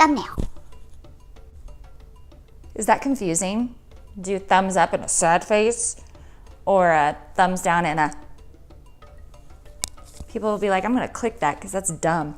thumbnail. Is that confusing? Do thumbs up and a sad face? Or a thumbs down and a... People will be like, I'm gonna click that because that's dumb.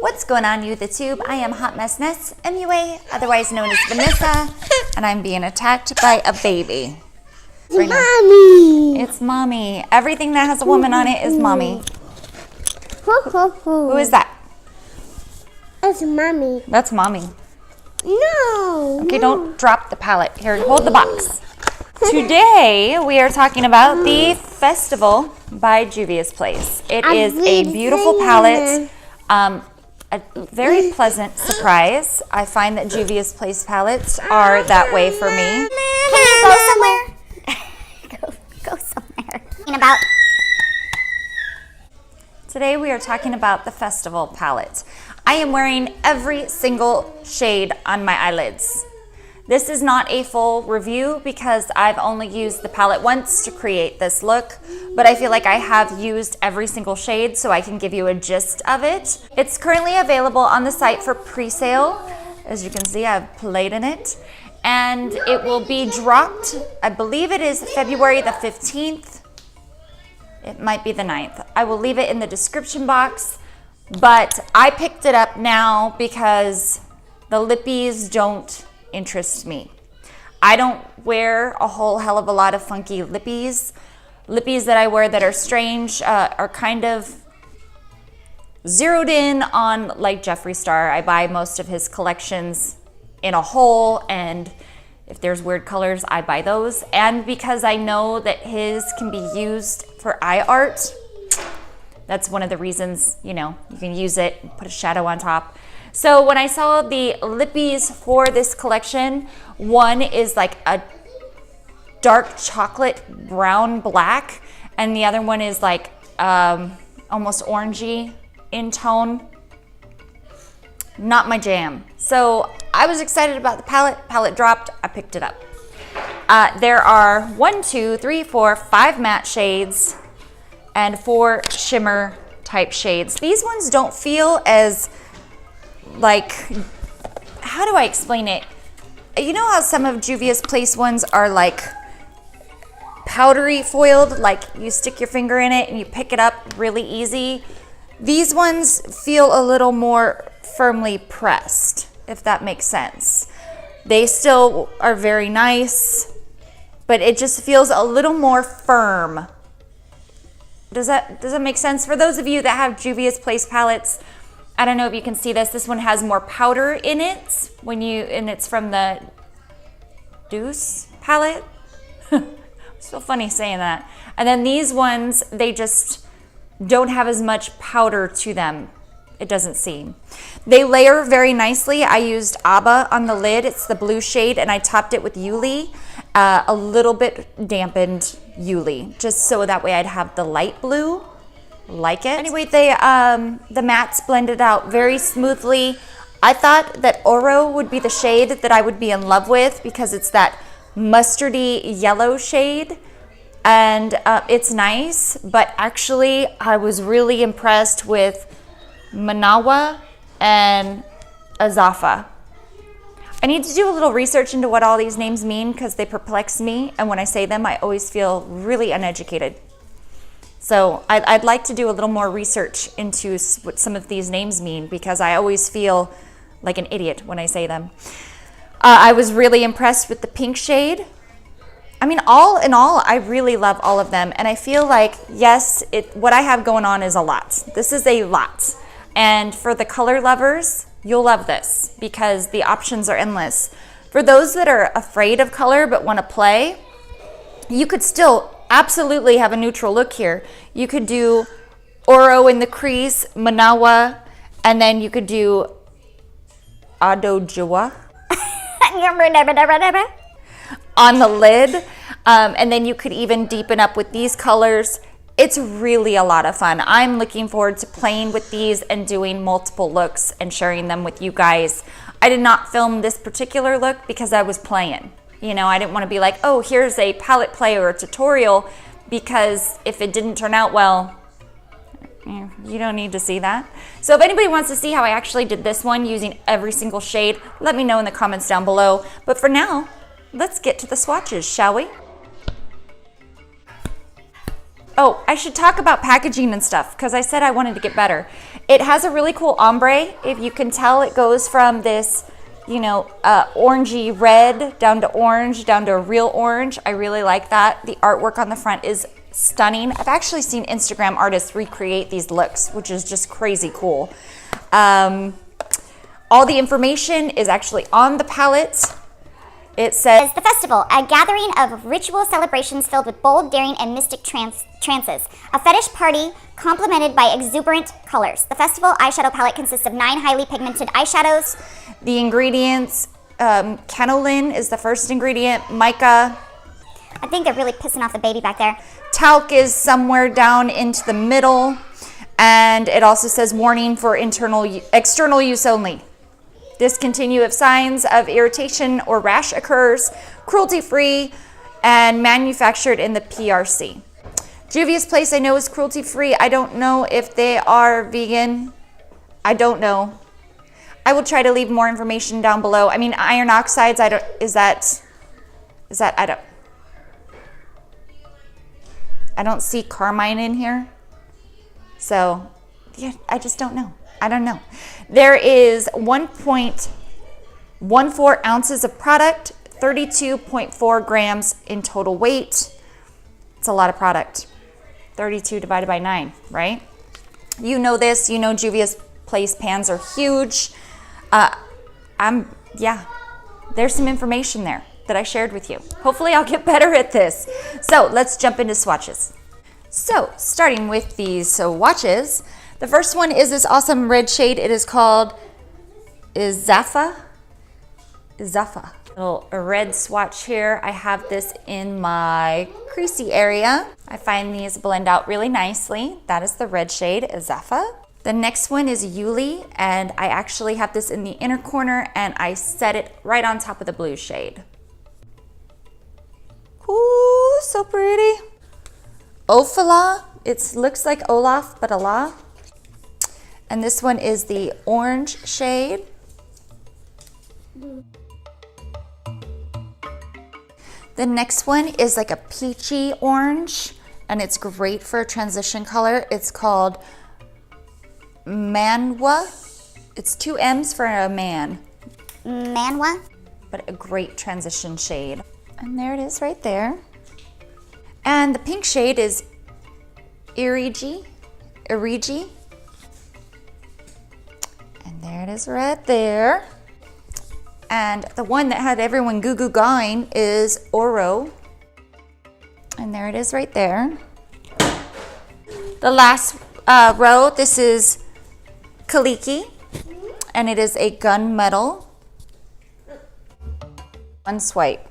What's going on, you the tube? I am Hot Mess Ness, MUA, otherwise known as Vanessa, and I'm being attacked by a baby. Right Mommy! It's mommy. Everything that has a woman on it is mommy. Who is that? It's mommy. That's mommy. No. Okay, don't drop the palette. Here, hold the box. Today, we are talking about the Festival by Juvia's Place. It is a beautiful palette. A very pleasant surprise. I find that Juvia's Place palettes are that way for me. Can you go somewhere? Go somewhere. About. Today we are talking about the Festival palette. I am wearing every single shade on my eyelids. This is not a full review because I've only used the palette once to create this look, but I feel like I have used every single shade so I can give you a gist of it. It's currently available on the site for pre-sale. As you can see, I've played in it. And it will be dropped, I believe it is February the 15th. It might be the 9th. I will leave it in the description box, but I picked it up now because the lippies don't interest me. I don't wear a whole hell of a lot of funky lippies. Lippies that I wear that are strange are kind of zeroed in on like Jeffree Star. I buy most of his collections in a whole, and if there's weird colors, I buy those. And because I know that his can be used for eye art, that's one of the reasons, you know, you can use it, put a shadow on top. So when I saw the lippies for this collection, one is like a dark chocolate brown black, and the other one is like almost orangey in tone. Not my jam. So I was excited about the palette. Palette dropped, I picked it up. There are 5 matte shades and 4 shimmer type shades. These ones don't feel as like, how do I explain it? You know how some of Juvia's Place ones are like powdery foiled, like you stick your finger in it and you pick it up really easy? These ones feel a little more firmly pressed, if that makes sense. They still are very nice, but it just feels a little more firm. Does that make sense? For those of you that have Juvia's Place palettes, I don't know if you can see this. This one has more powder in it and it's from the Deuce palette. It's so funny saying that. And then these ones, they just don't have as much powder to them. It doesn't seem. They layer very nicely. I used Abba on the lid. It's the blue shade, and I topped it with Yuli, a little bit dampened Yuli, just so that way I'd have the light blue. Like it. Anyway, the mattes blended out very smoothly. I thought that Oro would be the shade that I would be in love with because it's that mustardy yellow shade, and it's nice, but actually I was really impressed with MannyMUA and Azafa. I need to do a little research into what all these names mean because they perplex me, and when I say them I always feel really uneducated. So I'd like to do a little more research into what some of these names mean because I always feel like an idiot when I say them. I was really impressed with the pink shade. I mean, all in all, I really love all of them. And I feel like, yes, what I have going on is a lot. This is a lot. And for the color lovers, you'll love this because the options are endless. For those that are afraid of color but want to play, you could still absolutely have a neutral look here. You could do Oro in the crease, MannyMUA, and then you could do Juvia on the lid. And then you could even deepen up with these colors. It's really a lot of fun. I'm looking forward to playing with these and doing multiple looks and sharing them with you guys. I did not film this particular look because I was playing. You know, I didn't want to be like, oh, here's a palette play or a tutorial, because if it didn't turn out well, You don't need to see that. So if anybody wants to see how I actually did this one using every single shade, let me know in the comments down below. But for now, let's get to the swatches, shall we? Oh, I should talk about packaging and stuff because I said I wanted to get better. It has a really cool ombre. If you can tell, it goes from this, you know, orangey red down to orange, down to a real orange. I really like that. The artwork on the front is stunning. I've actually seen Instagram artists recreate these looks, which is just crazy cool. All the information is actually on the palette. It says, The festival, a gathering of ritual celebrations filled with bold, daring, and mystic trances. A fetish party complemented by exuberant colors. The festival eyeshadow palette consists of 9 highly pigmented eyeshadows. The ingredients, cannelin is the first ingredient, mica. I think they're really pissing off the baby back there. Talc is somewhere down into the middle. And it also says warning for external use only. Discontinue if signs of irritation or rash occurs, cruelty-free, and manufactured in the PRC. Juvia's Place I know is cruelty-free. I don't know if they are vegan. I don't know. I will try to leave more information down below. I mean, iron oxides, I don't see carmine in here. So, yeah, I just don't know. I don't know. There is 1.14 ounces of product, 32.4 grams in total weight. It's a lot of product. 32 divided by 9, right? You know this. You know Juvia's Place pans are huge. There's some information there that I shared with you. Hopefully I'll get better at this. So let's jump into swatches. So starting with these swatches, the first one is this awesome red shade. It is called Izaffa. Little red swatch here. I have this in my creasy area. I find these blend out really nicely. That is the red shade, Izaffa. The next one is Yuli, and I actually have this in the inner corner and I set it right on top of the blue shade. Ooh, so pretty. Ophala, it looks like Olaf, but Allah. And this one is the orange shade. The next one is like a peachy orange, and it's great for a transition color. It's called MannyMUA. It's 2 M's for a man. MannyMUA? But a great transition shade. And there it is right there. And the pink shade is Irigi. And there it is right there. And the one that had everyone goo-goo going is Oro. And there it is right there. The last row, this is Kaliki. And it is a gunmetal. One swipe.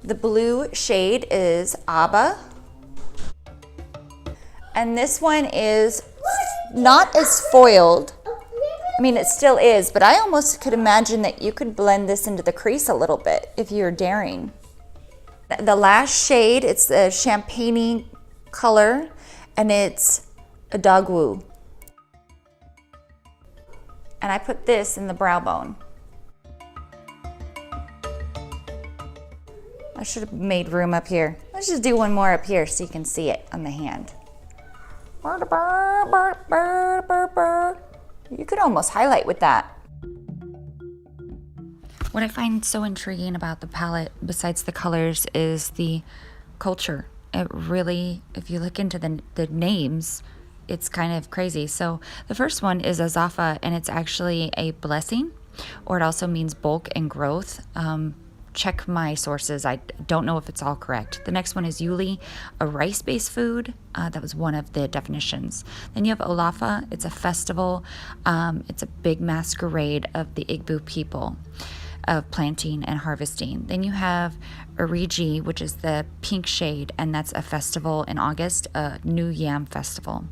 The blue shade is Abba. And this one is not as foiled. I mean, it still is, but I almost could imagine that you could blend this into the crease a little bit if you're daring. The last shade, it's the champagne color, and it's a dogwoo. And I put this in the brow bone. I should have made room up here. Let's just do one more up here so you can see it on the hand. You could almost highlight with that. What I find so intriguing about the palette, besides the colors, is the culture. It really, if you look into the names, it's kind of crazy. So the first one is Izaffa, and it's actually a blessing, or it also means bulk and growth. Check my sources. I don't know if it's all correct. The next one is Yuli, a rice-based food. That was one of the definitions. Then you have Olafa. It's a festival. It's a big masquerade of the Igbo people of planting and harvesting. Then you have Irigi, which is the pink shade, and that's a festival in August, a New Yam festival.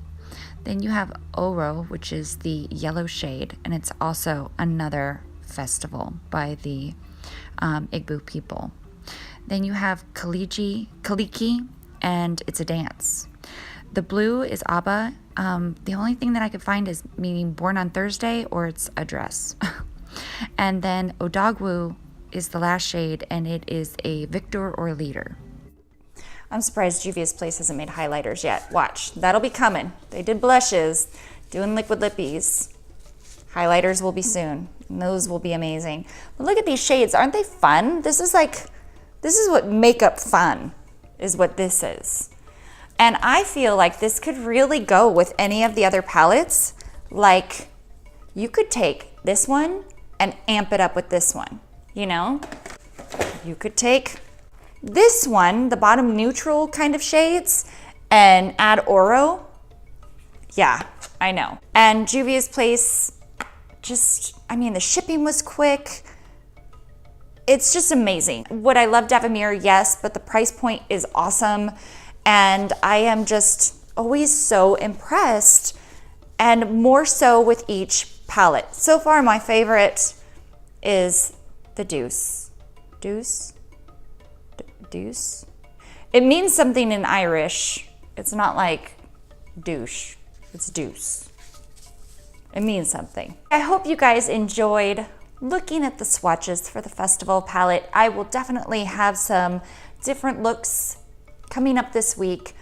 Then you have Oro, which is the yellow shade, and it's also another festival by the Igbo people. Then you have Kaliki, and it's a dance. The blue is Abba, The only thing that I could find is meaning born on Thursday or it's a dress. And then Odogwu is the last shade, and it is a Victor or Leader. I'm surprised Juvia's Place hasn't made highlighters yet. Watch, that'll be coming. They did blushes, doing liquid lippies. Highlighters will be soon, and those will be amazing. But look at these shades, aren't they fun? This is what makeup fun is, what this is. And I feel like this could really go with any of the other palettes. Like, you could take this one and amp it up with this one, you know? You could take this one, the bottom neutral kind of shades, and add Oro. Yeah, I know. And Juvia's Place, the shipping was quick. It's just amazing. Would I love to have a mirror? Yes, but the price point is awesome. And I am just always so impressed, and more so with each palette. So far, my favorite is the Deuce. Deuce? Deuce? It means something in Irish. It's not like douche. It's deuce. It means something. I hope you guys enjoyed looking at the swatches for the festival palette. I will definitely have some different looks coming up this week.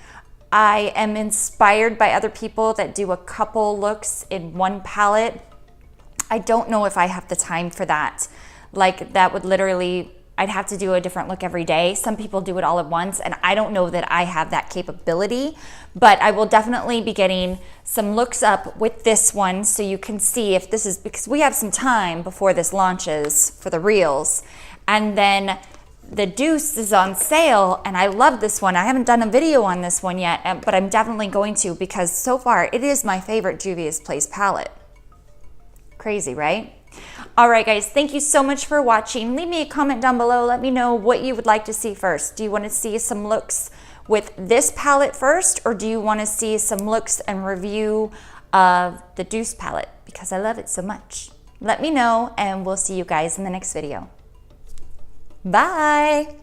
I am inspired by other people that do a couple looks in one palette. I don't know if I have the time for that. Like, that would literally, I'd have to do a different look every day. Some people do it all at once, and I don't know that I have that capability, but I will definitely be getting some looks up with this one so you can see if this is, because we have some time before this launches for the reels. And then the Deuce is on sale, and I love this one. I haven't done a video on this one yet, but I'm definitely going to, because so far it is my favorite Juvia's Place palette. Crazy, right? All right, guys, thank you so much for watching. Leave me a comment down below. Let me know what you would like to see first. Do you want to see some looks with this palette first, or do you want to see some looks and review of the Deuce palette? Because I love it so much. Let me know, and we'll see you guys in the next video. Bye.